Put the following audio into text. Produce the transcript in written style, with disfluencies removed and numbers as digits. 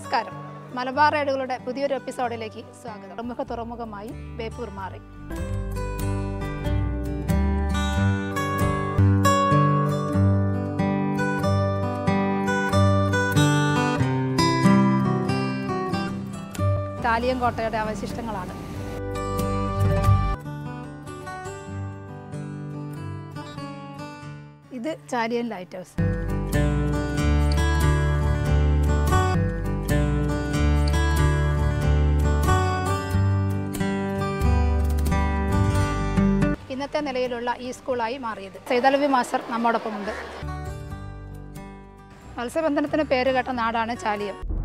നമസ്കാരം. മലബാർ റൈഡുകളുടെ പുതിയൊരു എപ്പിസോഡിലേക്ക് സ്വാഗതം. പ്രമുഖ തുറമുഖമായി ബേപ്പൂർ മാറി. ചാലിയം കോട്ടയുടെ അവശിഷ്ടങ്ങളാണ്. ഇത് ചാലിയം ലൈറ്റ് ഹൗസ്. ഇന്നത്തെ നിലയിലുള്ള ഈ സ്കൂളായി മാറിയത്. സൈദലവി മാസ്റ്റർ നമ്മോടൊപ്പമുണ്ട്. മത്സ്യബന്ധനത്തിന് പേരുകേട്ട നാടാണ് ചാലിയം.